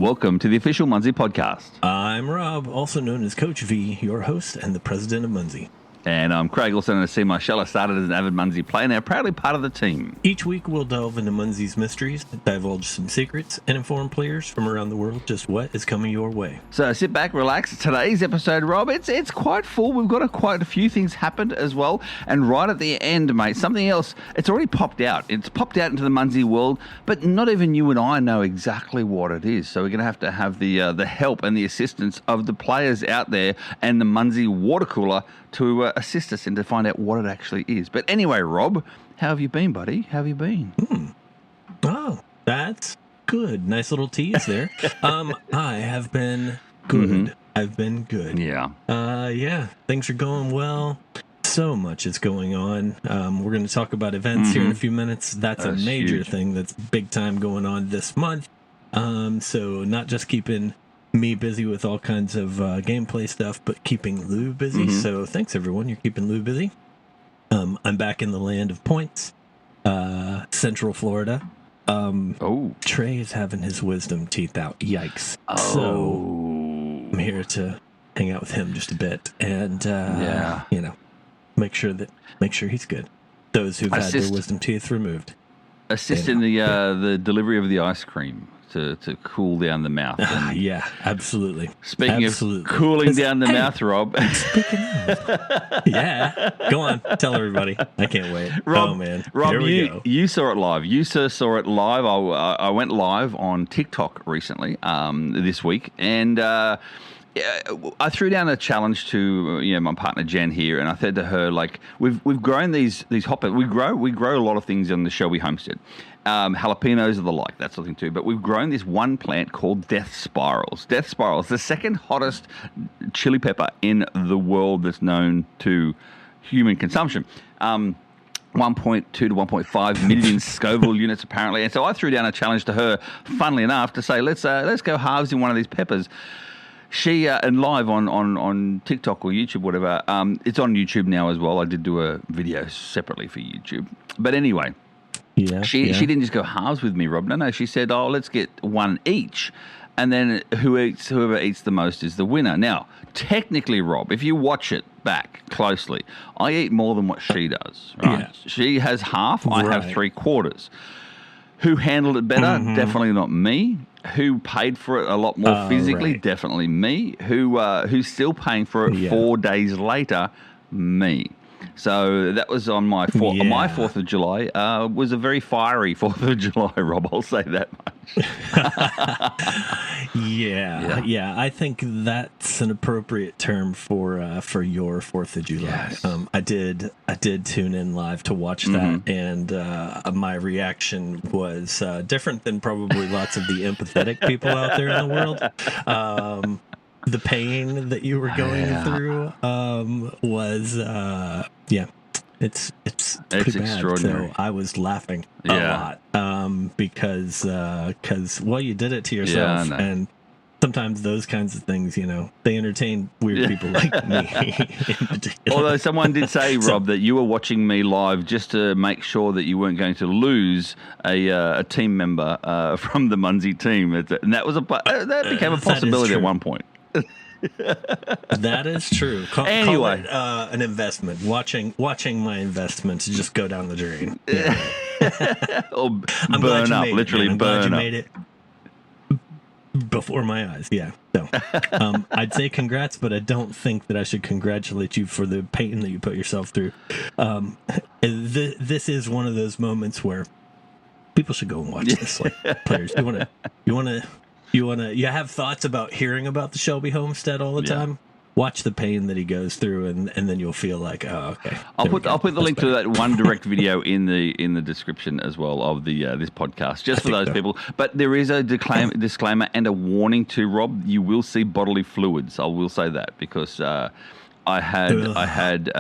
Welcome to the official Munzee podcast. I'm Rob, also known as Coach V, your host and the president of Munzee. And I'm Craig, also known as C. Marshall. I started as an avid Munzee player, now proudly part of the team. Each week we'll delve into Munzee's mysteries, divulge some secrets, and inform players from around the world just what is coming your way. So sit back, relax. Today's episode, Rob, it's quite full. We've got quite a few things happened as well. And right at the end, mate, something else, it's already popped out. It's popped out into the Munzee world, but not even you and I know exactly what it is. So we're going to have the help and the assistance of the players out there and the Munzee water cooler to assist us and to find out what it actually is. But anyway, Rob, how have you been, buddy? How have you been? Oh, that's good. Nice little tease there. I have been good. Mm-hmm. I've been good. Yeah. Things are going well. So much is going on. We're going to talk about events here in a few minutes. That's a major huge thing that's big time going on this month. So not just keeping me busy with all kinds of gameplay stuff, but keeping Lou busy. So thanks, everyone. You're keeping Lou busy. I'm back in the land of points, Central Florida. Trey is having his wisdom teeth out. Yikes. So I'm here to hang out with him just a bit and, make sure he's good. Those who've had their wisdom teeth removed. Assist in the delivery of the ice cream to cool down the mouth. Yeah, absolutely. Speaking of cooling down the mouth, Rob. Speaking of. Yeah. Go on. Tell everybody. I can't wait. Rob, oh, man. Rob, Here we go. You saw it live. You saw it live. I went live on TikTok recently, this week, and I threw down a challenge to my partner Jen here, and I said to her, like, we've grown these hoppers. We grow a lot of things on the Shelby homestead. Jalapenos are the like, that sort of thing too. But we've grown this one plant called Death Spirals. Death Spirals, the second hottest chili pepper in the world that's known to human consumption. 1.2 to 1.5 million Scoville units apparently. And so I threw down a challenge to her, funnily enough, to say let's go halves in one of these peppers. She and live on TikTok or YouTube, whatever. It's on YouTube now as well. I did do a video separately for YouTube, but anyway. She didn't just go halves with me, Rob. No. She said, let's get one each. And then whoever eats the most is the winner. Now, technically, Rob, if you watch it back closely, I eat more than what she does. Right? Yeah. She has half. I have 3/4. Who handled it better? Definitely not me. Who paid for it a lot more physically? Right. Definitely me. Who's still paying for it 4 days later? Me. So that was on my 4th. Yeah. My 4th of July was a very fiery 4th of July, Rob. I'll say that much. Yeah. I think that's an appropriate term for your 4th of July. Yes. I did tune in live to watch that, and my reaction was different than probably lots of the empathetic people out there in the world. The pain that you were going through was it's pretty bad. Extraordinary. So I was laughing a lot because you did it to yourself, and sometimes those kinds of things, they entertain weird people like me in particular. Although someone did say, Rob, that you were watching me live just to make sure that you weren't going to lose a team member from the Munzee team, and that became a possibility at one point. That is true. Anyway, call it, an investment. Watching my investments just go down the drain. Or burn up, literally burn up. I'm glad you made it before my eyes. Yeah. So, I'd say congrats, but I don't think that I should congratulate you for the pain that you put yourself through. This is one of those moments where people should go and watch this. Like, players, you have thoughts about hearing about the Shelby homestead all the time? Watch the pain that he goes through, and then you'll feel like, oh, okay. I'll put the link to that one direct video in the description as well of the this podcast, just for those people. But there is a disclaimer and a warning to Rob. You will see bodily fluids. I will say that because I had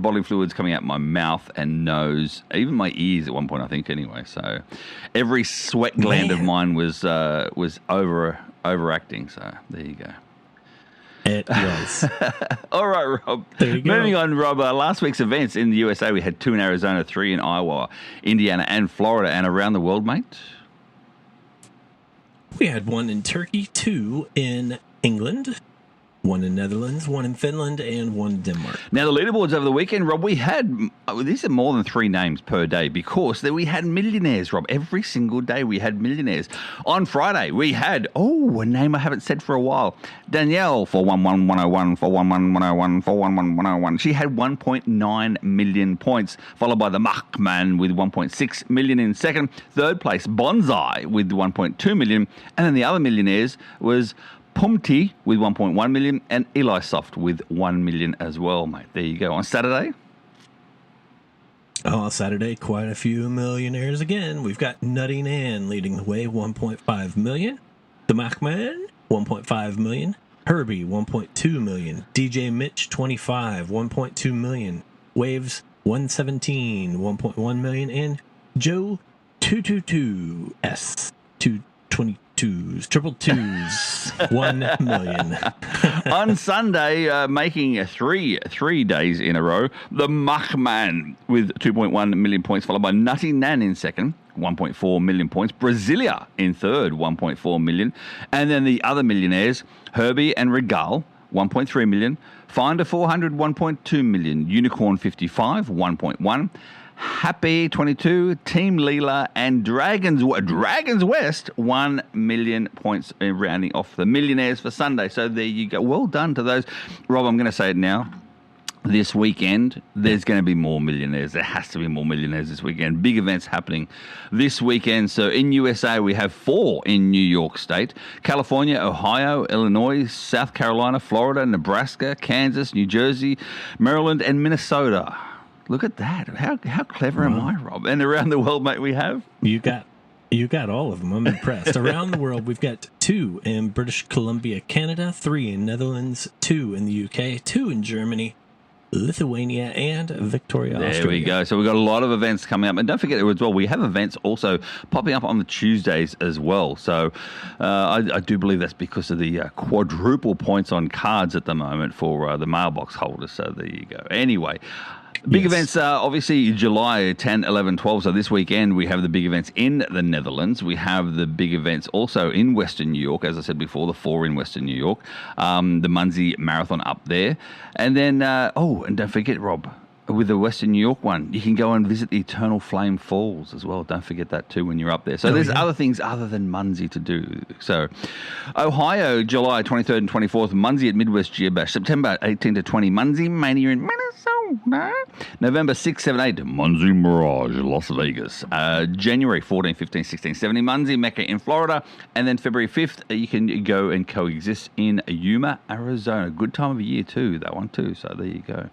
bodily fluids coming out my mouth and nose, even my ears at one point, I think. Anyway, so every sweat gland of mine was overacting. So there you go. It was. All right, Rob. Moving on, Rob. Last week's events in the USA, we had 2 in Arizona, 3 in Iowa, Indiana, and Florida, and around the world, mate. We had one in Turkey, 2 in England, 1 in Netherlands, 1 in Finland, and 1 in Denmark. Now, the leaderboards over the weekend, Rob, we had, these are more than 3 names per day because we had millionaires, Rob. Every single day we had millionaires. On Friday, we had, a name I haven't said for a while. Danielle, 411101, 411101, 411101. She had 1.9 million points, followed by the Machman with 1.6 million in second. Third place, Bonsai with 1.2 million. And then the other millionaires was Pumti with 1.1 million and Eli Soft with 1 million as well, mate. There you go. On Saturday? On Saturday, quite a few millionaires again. We've got Nutty Nan leading the way, 1.5 million. The Machman, 1.5 million. Herbie, 1.2 million. DJ Mitch, 25, 1.2 million. Waves, 117, 1.1 million. And Joe 222S, 222. Triple twos, 1 million. On Sunday, making three days in a row, the Machman with 2.1 million points, followed by Nutty Nan in second, 1.4 million points. Brasilia in third, 1.4 million. And then the other millionaires, Herbie and Regal, 1.3 million. Finder 400, 1.2 million. Unicorn 55, 1.1. Happy 22, Team Leela, and Dragons West 1 million points, rounding off the millionaires for Sunday. So there you go. Well done to those. Rob, I'm going to say it now. This weekend, there's going to be more millionaires. There has to be more millionaires this weekend. Big events happening this weekend. So in USA, we have 4 in New York State, California, Ohio, Illinois, South Carolina, Florida, Nebraska, Kansas, New Jersey, Maryland, and Minnesota. Look at that. How clever am I, Rob? And around the world, mate, we have? You got all of them. I'm impressed. Around the world, we've got 2 in British Columbia, Canada, 3 in Netherlands, 2 in the UK, 2 in Germany, Lithuania, and Victoria, Australia. There we go. So we've got a lot of events coming up. And don't forget as well, we have events also popping up on the Tuesdays as well. So I do believe that's because of the quadruple points on cards at the moment for the mailbox holders. So there you go. Anyway. Big events, obviously, July 10, 11, 12. So this weekend, we have the big events in the Netherlands. We have the big events also in Western New York. As I said before, the 4 in Western New York. The Munzee Marathon up there. And then, and don't forget, Rob, with the Western New York one, you can go and visit the Eternal Flame Falls as well. Don't forget that too when you're up there. So there's other things other than Munzee to do. So Ohio, July 23rd and 24th, Munzee at Midwest Geobash. September 18 to 20, Munzee Mania in Minnesota. November 6, 7, 8, Munzee Mirage, Las Vegas. January 14, 15, 16, 17, Munzee Mecca in Florida. And then February 5th, you can go and coexist in Yuma, Arizona. Good time of year too, that one too. So there you go.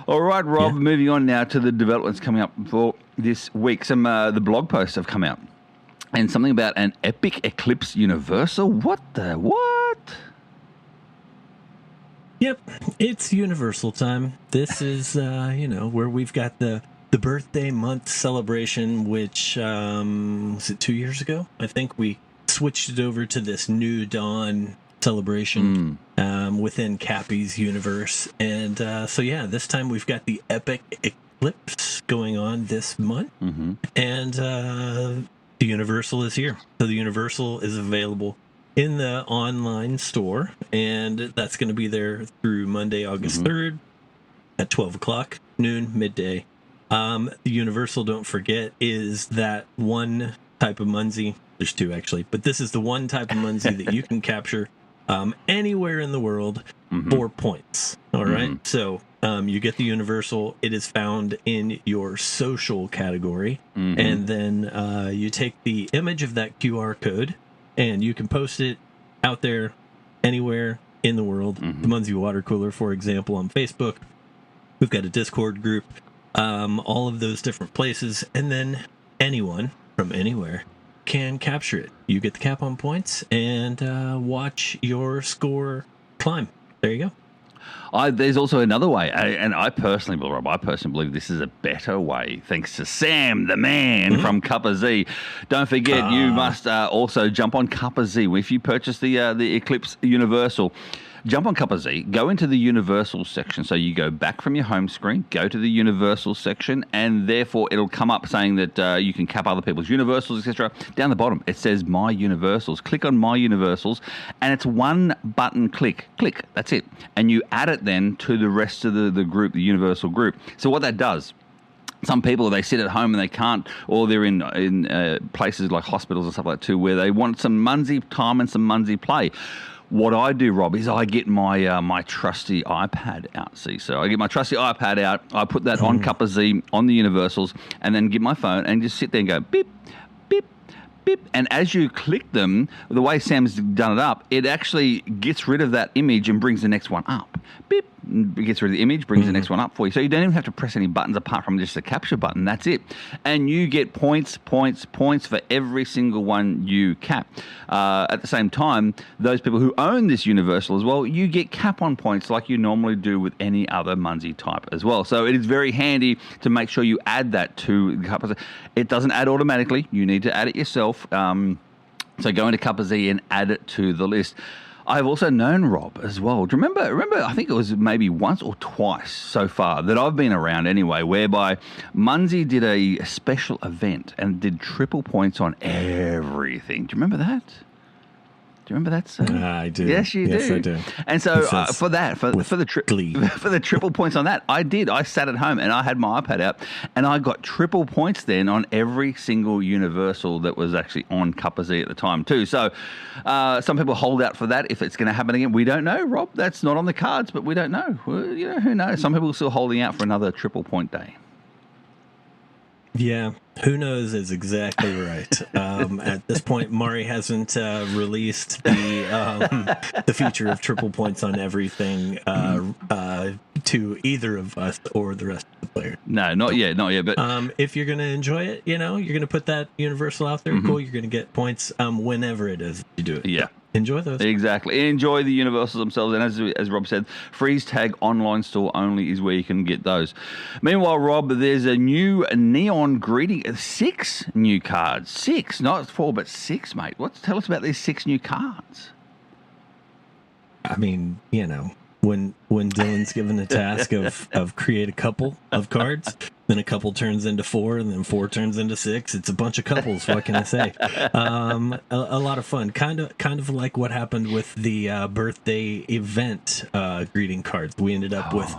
All right, Rob, moving on now to the developments coming up for this week. Some the blog posts have come out. And something about an epic eclipse universal. What? Yep, it's universal time. This is, where we've got the birthday month celebration, which, was it 2 years ago? I think we switched it over to this New Dawn celebration within Cappy's universe. And this time we've got the epic eclipse going on this month. Mm-hmm. And the Universal is here. So the Universal is available in the online store, and that's going to be there through Monday, August 3rd at 12 o'clock, noon, midday. The Universal, don't forget, is that one type of Munzee. There's 2 actually, but this is the one type of Munzee that you can capture anywhere in the world for points. All right. So you get the Universal. It is found in your social category. And then you take the image of that QR code and you can post it out there anywhere in the world. The Munzee Water Cooler, for example, on Facebook. We've got a Discord group, all of those different places. And then anyone from anywhere can capture it. You get the cap on points and watch your score climb. There you go. There's also another way, and I personally believe this is a better way, thanks to Sam, the man from Cuppa Z. Don't forget, you must also jump on Cuppa Z. If you purchase the Eclipse Universal, jump on Cup of Z, go into the Universal section. So you go back from your home screen, go to the Universal section, and therefore it'll come up saying that you can cap other people's Universals, etc. Down the bottom, it says My Universals. Click on My Universals, and it's one button click. Click, that's it. And you add it then to the rest of the group, the Universal group. So what that does, some people, they sit at home and they can't, or they're in places like hospitals and stuff like that too, where they want some Munzee time and some Munzee play. What I do, Rob, is I get my my trusty iPad out. See, so I get my trusty iPad out. I put that on Cup of Z on the Universals, and then get my phone and just sit there and go beep, beep, beep. And as you click them, the way Sam's done it up, it actually gets rid of that image and brings the next one up. Beep. It gets rid of the image, brings the next one up for you. So you don't even have to press any buttons apart from just the capture button. That's it. And you get points for every single one you cap. At the same time, those people who own this Universal as well, you get cap on points like you normally do with any other Munzee type as well. So it is very handy to make sure you add that to the Cup of Z. It doesn't add automatically. You need to add it yourself. So go into Cup of Z and add it to the list. I've also known Rob as well. Do you remember, I think it was maybe once or twice so far that I've been around anyway, whereby Munzee did a special event and did triple points on everything. Do you remember that? Do you remember that, sir? I do. Yes, you do. Yes, I do. And so for the triple points on that, I sat at home and I had my iPad out, and I got triple points then on every single Universal that was actually on Cup of Z at the time too. So some people hold out for that if it's going to happen again. We don't know, Rob. That's not on the cards, but we don't know. Well, who knows? Some people are still holding out for another triple point day. Yeah, who knows is exactly right. At this point, Mari hasn't released the feature of triple points on everything to either of us or the rest of the players. No, not yet. But if you're going to enjoy it, you're going to put that Universal out there. Cool, you're going to get points whenever it is you do it. Yeah. So enjoy those. Exactly. Enjoy the Universals themselves. And as Rob said, Freeze Tag online store only is where you can get those. Meanwhile, Rob, there's a new Neon Greeting. 6 new cards. 6, not 4, but 6, mate. Tell us about these 6 new cards. I mean, when Dylan's given the task of create a couple of cards, then a couple turns into 4, and then 4 turns into 6. It's a bunch of couples. What can I say? A lot of fun. Kind of like what happened with the birthday event greeting cards. We ended up with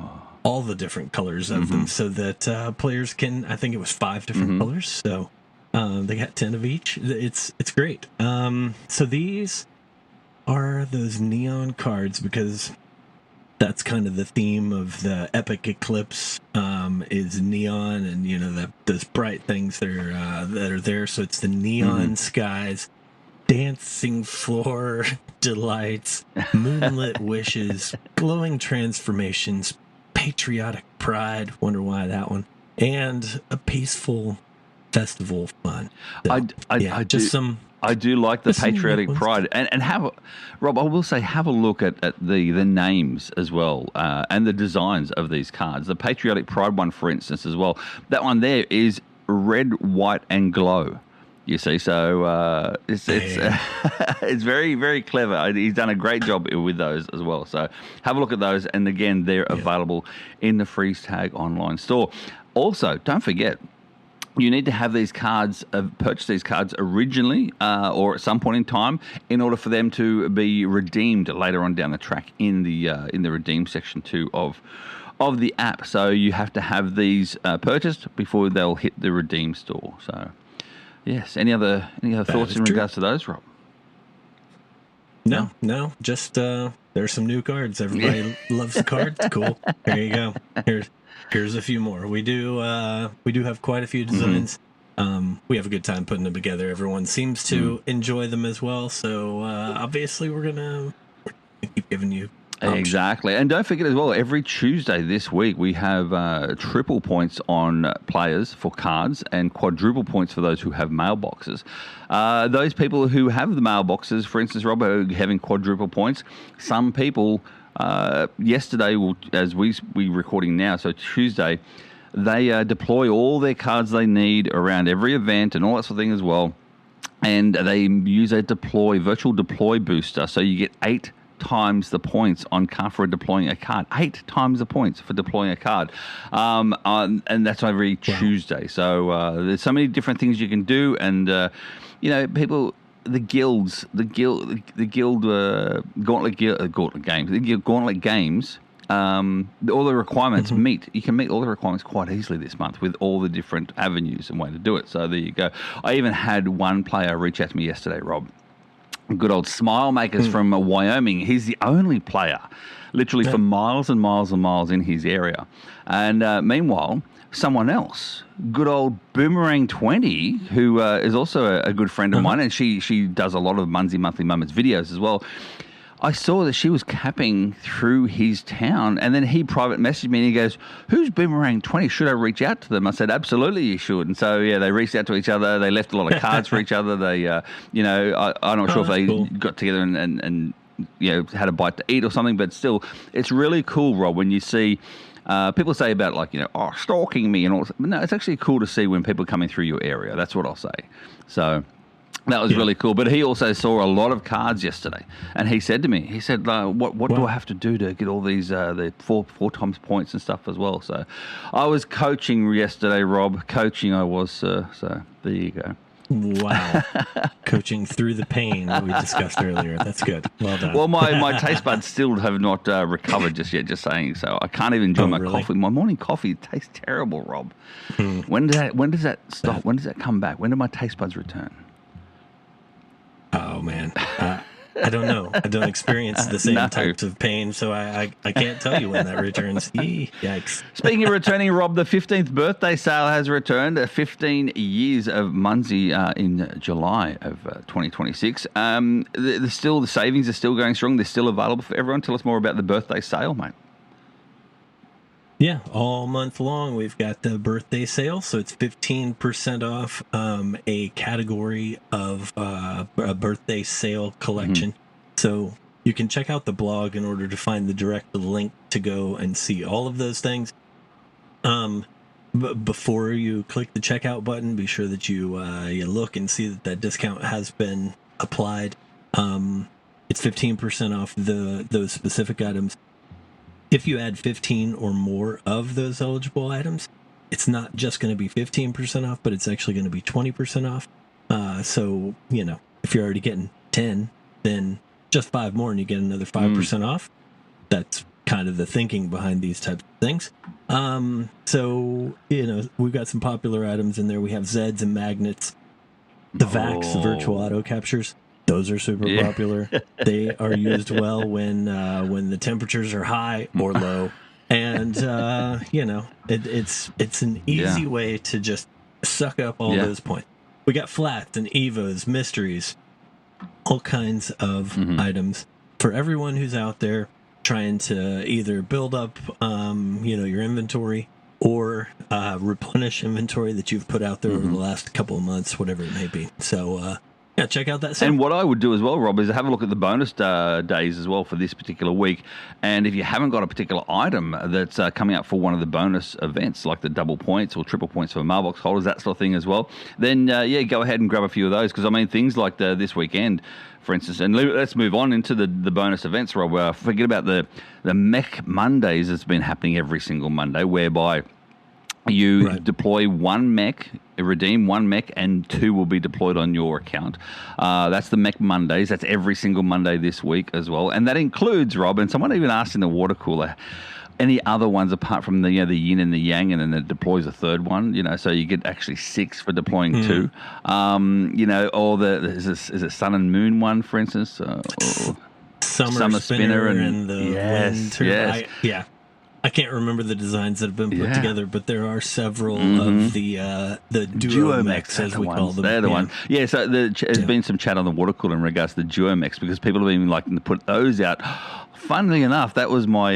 all the different colors of them, so that players can. I think it was 5 different colors. So they got 10 of each. It's great. So these are those neon cards because that's kind of the theme of the Epic Eclipse is neon, and those bright things that are there. So it's the neon skies, dancing floor delights, moonlit wishes, glowing transformations, patriotic pride. Wonder why that one, and a peaceful festival fun. So, I do like the patriotic pride, and Rob, I will say, have a look at the names as well, and the designs of these cards. The patriotic pride one, for instance, as well. That one there is red, white, and glow. You see, so it's very, very clever. He's done a great job with those as well. So have a look at those, and again, they're available in the Freeze Tag online store. Also, don't forget, you need to have these cards, purchase these cards originally or at some point in time in order for them to be redeemed later on down the track in the redeem section too of the app. So you have to have these purchased before they'll hit the redeem store. So yes, any other thoughts in regards to those, Rob? No, just there's some new cards. Everybody loves the cards. Cool. There you go. Here's a few more. We do have quite a few designs. We have a good time putting them together. Everyone seems to enjoy them as well. So obviously we're gonna keep giving you options. Exactly. And don't forget as well, every Tuesday this week we have triple points on players for cards and quadruple points for those who have mailboxes. Those people who have the mailboxes, for instance, Rob, are having quadruple points. Some people yesterday, as we recording now, so Tuesday, they deploy all their cards they need around every event and all that sort of thing as well. And they use a virtual deploy booster. So you get 8 times the points on card for deploying a card. 8 times the points for deploying a card. And that's every Tuesday. So there's so many different things you can do. And, people... The guild gauntlet games, all the requirements meet. You can meet all the requirements quite easily this month with all the different avenues and way to do it. So there you go. I even had one player reach out to me yesterday, Rob. Good old Smile Makers from Wyoming. He's the only player, literally for miles and miles and miles in his area. And meanwhile, someone else, good old Boomerang 20, who is also a good friend of mine, and she does a lot of Munzee Monthly Moments videos as well. I saw that she was capping through his town, and then he private messaged me and he goes, "Who's Boomerang 20? Should I reach out to them?" I said, "Absolutely, you should." And so, they reached out to each other. They left a lot of cards for each other. They, I'm not sure if they got together and had a bite to eat or something, but still, it's really cool, Rob, when you see. People say about stalking me and all. But no, it's actually cool to see when people are coming through your area. That's what I'll say. So that was really cool. But he also saw a lot of cards yesterday, and he said to me, "What do I have to do to get all these the four times points and stuff as well?" So I was coaching yesterday, Rob. Coaching I was, so there you go. Wow. Coaching through the pain that we discussed earlier. That's good. Well done. Well, my taste buds still have not recovered just yet, just saying. So I can't even enjoy my coffee. My morning coffee tastes terrible, Rob. When does that stop? When does that come back? When do my taste buds return? Oh, man. I don't know. I don't experience the same types of pain, so I can't tell you when that returns. Yikes. Speaking of returning, Rob, the 15th birthday sale has returned. 15 years of Munzee in July of 2026. The savings are still going strong. They're still available for everyone. Tell us more about the birthday sale, mate. Yeah, all month long we've got the birthday sale, so it's 15% off a category of a birthday sale collection. So you can check out the blog in order to find the direct link to go and see all of those things. But before you click the checkout button, be sure that you look and see that discount has been applied. It's 15% off those specific items. If you add 15 or more of those eligible items, it's not just going to be 15% off, but it's actually going to be 20% off. So, if you're already getting 10, then just 5 more and you get another 5% off. That's kind of the thinking behind these types of things. So, we've got some popular items in there. We have Zeds and magnets, the VAX, the virtual auto captures. Those are super popular. They are used well when the temperatures are high or low, and it's an easy way to just suck up all those points. We got flats and evos, mysteries, all kinds of items for everyone who's out there trying to either build up your inventory or replenish inventory that you've put out there over the last couple of months, whatever it may be. So. Yeah, check out that sale. And what I would do as well, Rob, is have a look at the bonus days as well for this particular week. And if you haven't got a particular item that's coming up for one of the bonus events, like the double points or triple points for mailbox holders, that sort of thing as well, then, go ahead and grab a few of those. Because, things like this weekend, for instance, and let's move on into the bonus events, Rob. Forget about the Mech Mondays that's been happening every single Monday, whereby you deploy one mech, redeem one mech, and 2 will be deployed on your account. That's the Mech Mondays. That's every single Monday this week as well. And that includes, Rob, and someone even asked in the water cooler, any other ones apart from the yin and the yang, and then it deploys a third one, so you get actually 6 for deploying 2. Or is it Sun and Moon one, for instance? Summer Spinner and the Wind Turbine. Yes. I can't rember the designs that have been put together, but there are several of the duo mechs, as we call them. They're the one. Yeah, so there's been some chat on the water cooler in regards to the duo mechs because people have been liking to put those out. Funnily enough, that was my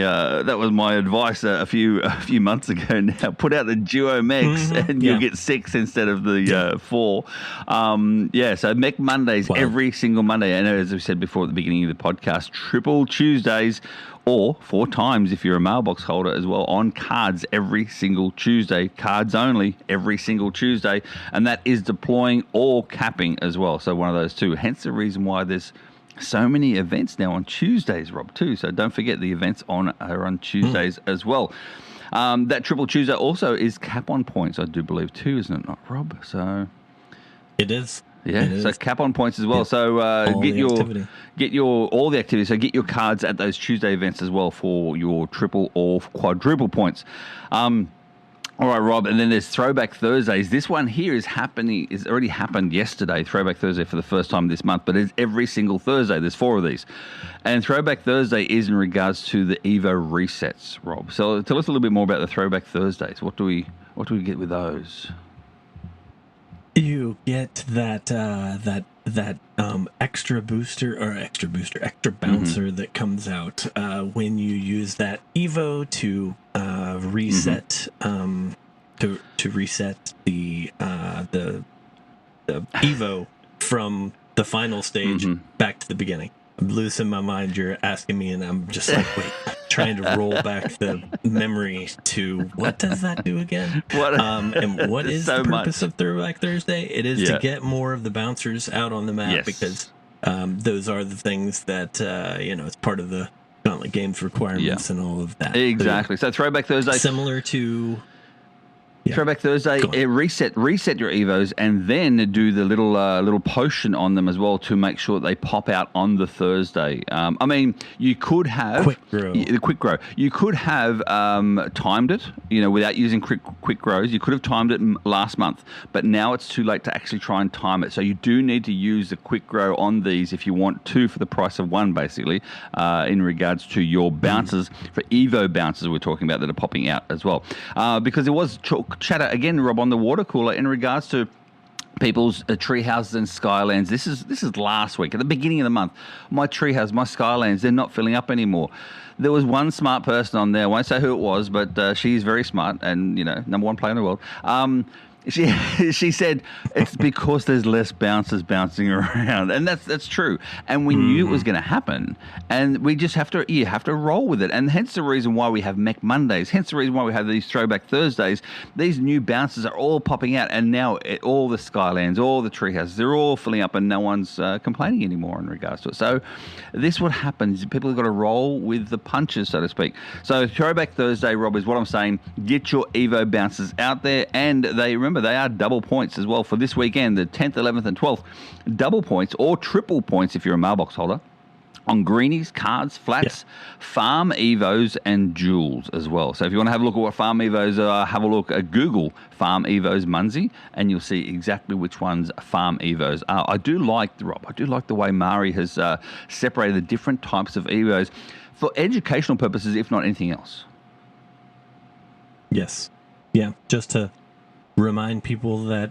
advice a few months ago. Now put out the duo mechs, and you'll get 6 instead of the 4. So Mech Mondays every single Monday. And as we said before at the beginning of the podcast, triple Tuesdays. Or 4 times if you're a mailbox holder as well on cards every single Tuesday. Cards only every single Tuesday. And that is deploying or capping as well. So one of those two. Hence the reason why there's so many events now on Tuesdays, Rob, too. So don't forget the events are on Tuesdays as well. That Triple Tuesday also is cap on points, I do believe, too, isn't it not, Rob? So it is. Yeah, it so is. cap on points as well. Yep. So Get all the activity. So get your cards at those Tuesday events as well for your triple or quadruple points. All right, Rob, and then there's Throwback Thursdays. This one here is already happened yesterday, Throwback Thursday for the first time this month, but it's every single Thursday. There's 4 of these. And Throwback Thursday is in regards to the Evo resets, Rob. So tell us a little bit more about the Throwback Thursdays. What do we get with those? You get that extra bouncer that comes out when you use that Evo to reset to reset the Evo from the final stage back to the beginning. I'm losing my mind. You're asking me, and I'm just like, wait, trying to roll back the memory to what does that do again? And what is the purpose of Throwback Thursday? It is to get more of the bouncers out on the map because those are the things that it's part of the Gauntlet Games requirements and all of that. Exactly. So Throwback Thursday, similar to. Throwback Thursday, reset your Evos, and then do the little potion on them as well to make sure they pop out on the Thursday. I mean, you could have the quick grow. You could have timed it, without using quick grows. You could have timed it last month, but now it's too late to actually try and time it. So you do need to use the quick grow on these if you want 2 for the price of 1, basically, in regards to your bouncers for Evo bouncers we're talking about that are popping out as well, because there was chatter again, Rob, on the water cooler in regards to people's tree houses and skylands. This is last week at the beginning of the month. My tree house, my skylands, they're not filling up anymore. There was one smart person on there. I won't say who it was, but she's very smart and number 1 player in the world. She said it's because there's less bouncers bouncing around, and that's true. And we knew it was going to happen, and we just have to roll with it. And hence the reason why we have Mech Mondays. Hence the reason why we have these Throwback Thursdays. These new bouncers are all popping out, and now all the Skylands, all the treehouses, they're all filling up, and no one's complaining anymore in regards to it. So this is what happens. People have got to roll with the punches, so to speak. So Throwback Thursday, Rob, is what I'm saying. Get your Evo bouncers out there, and remember they are double points as well for this weekend, the 10th, 11th, and 12th. Double points or triple points if you're a mailbox holder on greenies, cards, flats, farm Evos, and jewels as well. So if you want to have a look at what farm Evos are, have a look at Google farm Evos Munzee, and you'll see exactly which ones farm Evos are. I do like the way Mari has separated the different types of Evos for educational purposes, if not anything else. Yes. Yeah, just to remind people that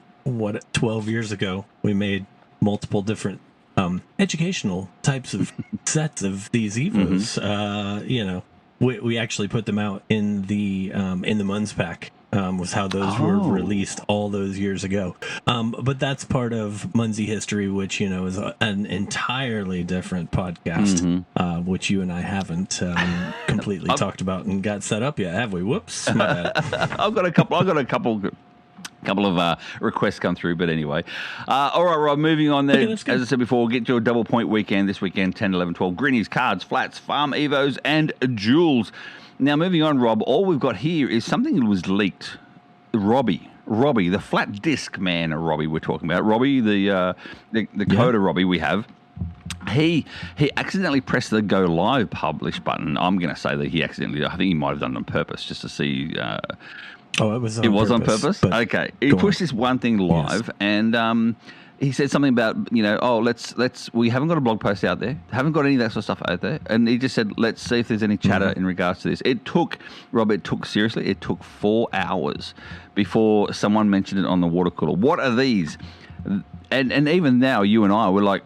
12 years ago we made multiple different educational types of sets of these Evos. We actually put them out in the Munzee pack. Was how those were released all those years ago. But that's part of Munzee history, which is an entirely different podcast, which you and I haven't completely talked about and got set up yet, have we? Whoops, my bad. I've got a couple of requests come through, but anyway. All right, Rob, moving on there. Okay, as I said before, get your double point weekend this weekend, 10, 11, 12. Greenies, cards, flats, farm Evos, and jewels. Now, moving on, Rob, all we've got here is something that was leaked. Robbie, the flat disc man, Robbie we're talking about. Robbie, the coder Robbie we have. He accidentally pressed the go live publish button. I'm going to say that I think he might have done it on purpose just to see... it was on purpose. It was on purpose? Okay. He pushed this one thing live, and he said something about, we haven't got a blog post out there, haven't got any of that sort of stuff out there, and he just said, let's see if there's any chatter in regards to this. It took 4 hours before someone mentioned it on the water cooler. What are these? And even now, you and I, we're like,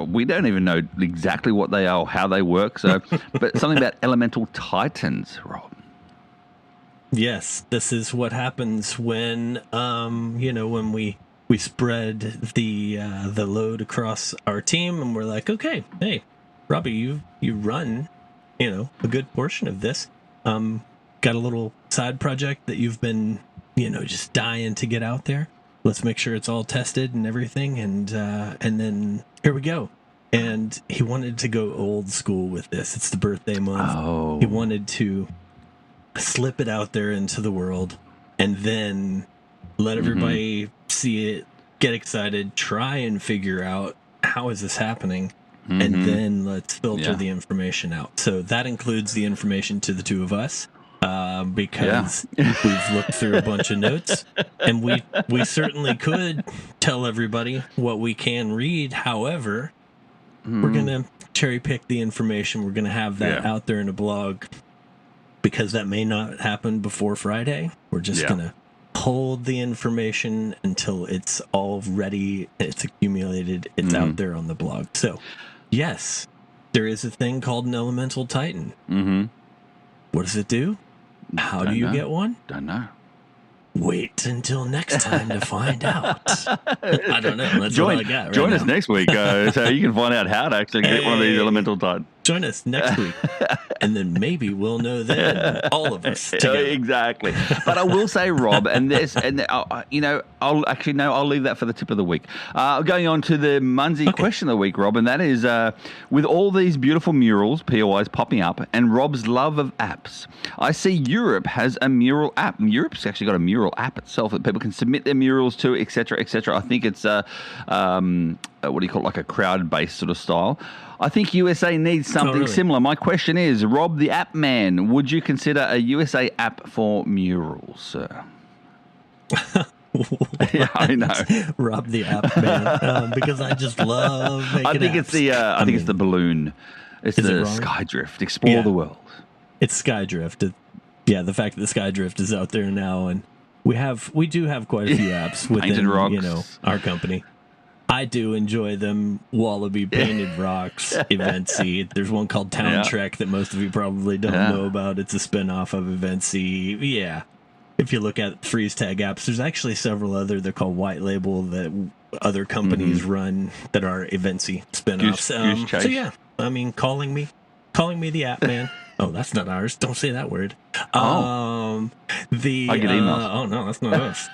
we don't even know exactly what they are or how they work. So, but something about elemental titans, Rob. Yes, this is what happens when, when we spread the load across our team, and we're like, okay, hey, Robbie, you run, a good portion of this. Got a little side project that you've been, just dying to get out there. Let's make sure it's all tested and everything, and then here we go. And he wanted to go old school with this. It's the birthday month. Oh. He wanted to slip it out there into the world and then let everybody see it, get excited, try and figure out how is this happening, and then let's filter the information out. So that includes the information to the two of us. Because we've looked through a bunch of notes, and we certainly could tell everybody what we can read. However, we're going to cherry pick the information. We're going to have that out there in a blog because that may not happen before Friday. We're just going to hold the information until it's all ready, it's accumulated, it's out there on the blog. So, yes, there is a thing called an elemental titan. What does it do? How do you get one? Don't know. Wait until next time to find out. I don't know. That's all I got right join now. us next week so you can find out how to actually get one of these elemental titans. Join us next week, and then maybe we'll know then, all of us together. Exactly. But I will say, Rob, I'll leave that for the tip of the week. Going on to the Munzee question of the week, Rob, and that is, with all these beautiful murals, POIs, popping up, and Rob's love of apps, I see Europe has a mural app. Europe's actually got a mural app itself that people can submit their murals to, etc., etc. I think it's what do you call it, like a crowd-based sort of style. I think USA needs something similar. My question is, Rob the App Man, would you consider a USA app for murals, sir? Yeah, I know. Rob the App Man, because I just love making I think apps. it's the I think it's the balloon. It's the Skydrift. Explore the world. It's Skydrift. The fact that the Skydrift is out there now, and we do have quite a few apps within our company. I do enjoy them. Wallaby, Painted Rocks, Eventsy. There's one called Town Trek that most of you probably don't know about. It's a spin-off of Eventsy. Yeah. If you look at freeze tag apps, there's actually several other. They're called white label that other companies run that are Eventsy spin-offs. Goose Chase. So yeah, I mean, calling me the App Man. Oh, that's not ours. Don't say that word. I get emails. Oh no, that's not us.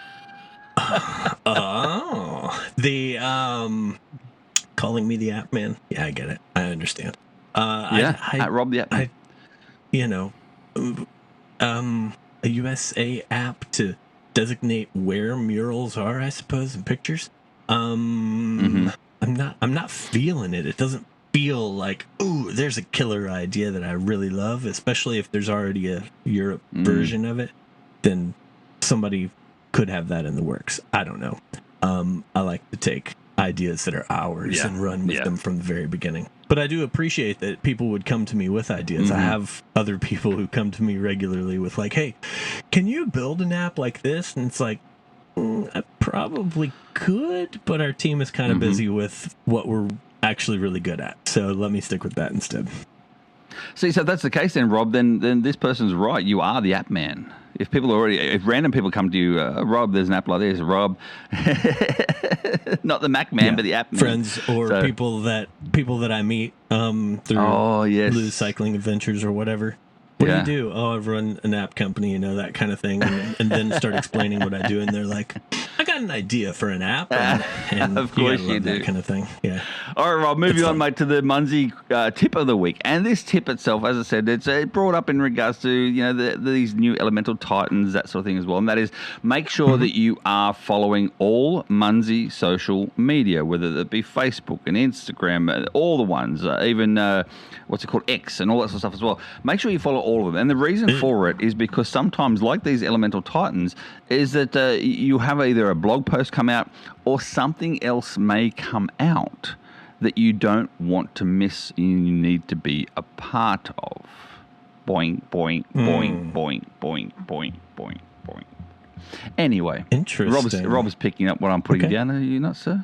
Calling me the App Man. Yeah, I get it. I understand. At Rob the App Man. A USA app to designate where murals are, I suppose, and pictures. I'm not feeling it. It doesn't feel like, ooh, there's a killer idea that I really love, especially if there's already a Europe version of it. Then somebody could have that in the works. I don't know. I like to take ideas that are ours and run with them from the very beginning. But I do appreciate that people would come to me with ideas. I have other people who come to me regularly with like, hey, can you build an app like this? And it's like, I probably could, but our team is kind of busy with what we're actually really good at. So let me stick with that instead. See, so if that's the case then, Rob, then this person's right. You are the App Man. If random people come to you, Rob, there's an app like this, Rob, not the Mac Man, but the App Man. Friends or people that I meet through Lou's Cycling Adventures or whatever. What do you do? Oh, I've run an app company, that kind of thing. And then start explaining what I do. And they're like, I got an idea for an app. And of course you do. That kind of thing. Yeah. All right, Rob, moving on, mate, to the Munzee tip of the week. And this tip itself, as I said, it's brought up in regards to, these new elemental titans, that sort of thing as well. And that is, make sure that you are following all Munzee social media, whether it be Facebook and Instagram, all the ones, even, X and all that sort of stuff as well. Make sure you follow all of them. And the reason for it is because sometimes, like these elemental titans, is that you have either a blog post come out or something else may come out that you don't want to miss and you need to be a part of. Boing, boing, boing, boing, boing, boing, boing, boing. Anyway, interesting. Rob is picking up what I'm putting down. Are you not, sir?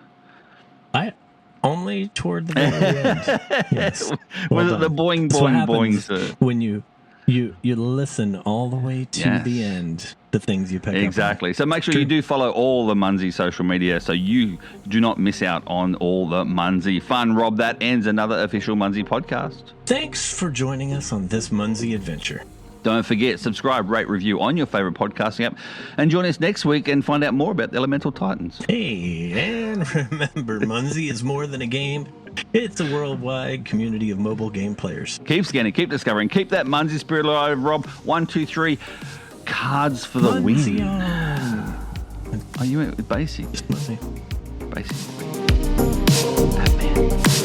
Only toward the very end. Yes. Was it the boing, boing, boing, sir? When you listen all the way to the end, the things you pick up. Exactly. So make sure you do follow all the Munzee social media so you do not miss out on all the Munzee fun. Rob, that ends another official Munzee podcast. Thanks for joining us on this Munzee adventure. Don't forget, subscribe, rate, review on your favorite podcasting app, and join us next week and find out more about the Elemental Titans. Hey, and remember, Munzee is more than a game. It's a worldwide community of mobile game players. Keep scanning, keep discovering, keep that Munzee spirit alive, Rob. 1, 2, 3. Cards for the Munzee win. on. Oh, you went with basic. Just Munzee. Basic. Batman.